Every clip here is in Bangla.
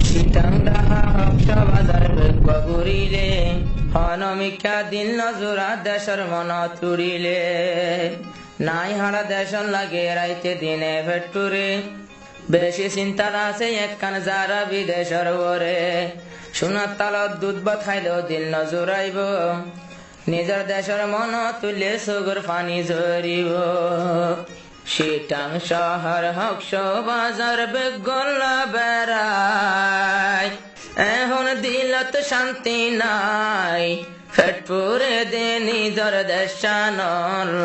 চিটাং ডাহা হকসা বাজার বেগবা ঘুরিলে অনমিকা দিল নজরা দেশের মন তুরিলে নাই হারা দেশন লাগে রাইতে দিনে ভেটুরে বেশি চিন্তা আছে একখান যারা বিদেশের ওরে সোনার তালত দুধ বাথাইলেও দিল নজরাইব নিজের দেশের মন তুলে সুগর পানি ঝরিব চিটাং শহর হকস বাজার বেগলা বেড়াই এখন দিলত শান্তি নাই ফেটপুরে দে নিজর দেশান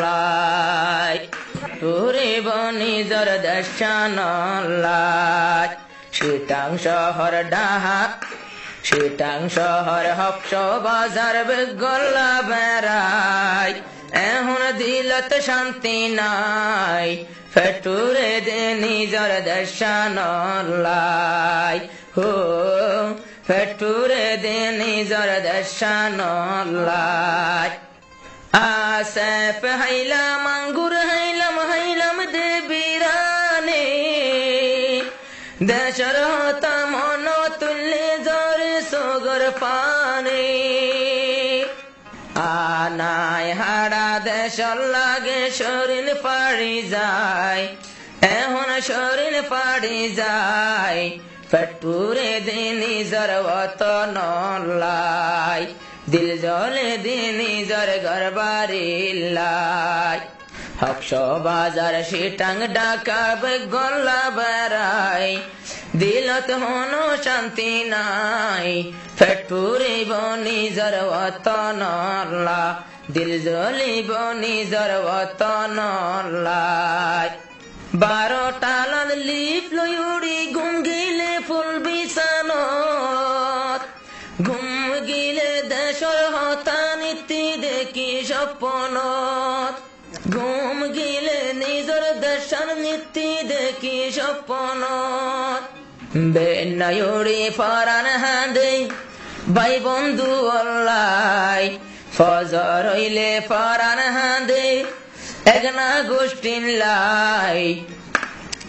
লাই পুরিব নিজর দেশান লাই চিটাং শহর ডাহা চিটাং শহর হকস বাজার বেগলা বেড়াই এখন দিলত শান্তি নাই ফেটুরে দে নিজর দেশান লাই হো ফেটুরে দে নিজর দেশান লাই আসে হাইলাম আঙ্গুর হাইলাম দেবিরানে দেশর হতা মন তুললে জরে সগর পানে আনায় হারা দেশর লাগে শরীর পাড়ি যায় এখন শরীর পাড়ি যায় ফেটুরে দিন নিজর ওতন লাই দিল জলে দিন নিজর গরবারি লাই হকস বাজার চিটাং ঢাকা বেগলা বেড়াই দিলত হন শান্তি নাই ফেটুরিব নিজর ওতন লা দিল জ্বলিব নিজর ওতন লাই 12টা লাল লিপ লই উড়ি ঘুম গিলে ফুল বিছানত ঘুম গিলে দেশর হতা নীতি দেখি স্বপ্নত ঘুম গিলে নিজর দেশর নীতি দেখি স্বপ্নত বেনায়ুড়ি ফরান হাঁদে ভাই বন্ধু অল্লাই ফজর হইলে ফরান হাঁদে একনা গোষ্ঠীন লাই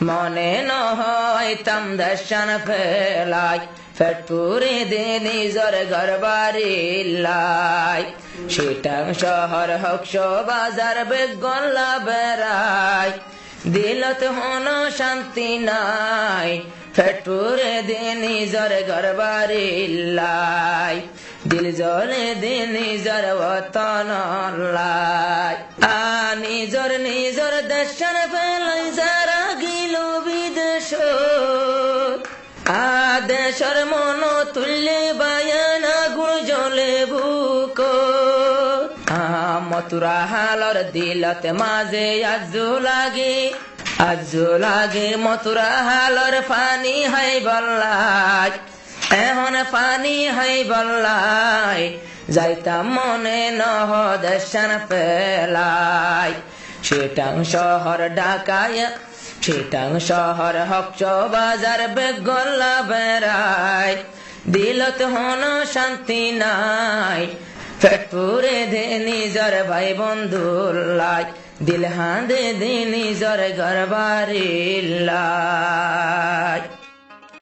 মনে নহইতাম দেশান ফেলাই ফেটপুরে দে নিজর গরবারি লাই চিটাং শহর হকস বাজার বেগলা বেড়াই দিলত হন শান্তি নাই ফেটপুরে দে নিজর গরবারি লাই দিল জলে দে নিজর ওতন লাই নিজর দেশান ফেলাই যারা গিল বিদেশ দেশর মন তুললে বায়ানা গুণ জলে বুক মথুরা হালর দিলত মাঝে আজু লাগে মথুরা হালর পানি হাই বল্লাই এখন পানি হাই বল্লাই যাইতাম মনে নহ দেশান ফেলাই চিটাং শহর ঢাকায় চিটাং শহর হকস বাজার বেগলা বেড়াই দিলত হন শান্তি নাই ফেটপুরে দে নিজর ভাই বন্ধু লাই দিল হাঁদে দে নিজর গরবারি লাই।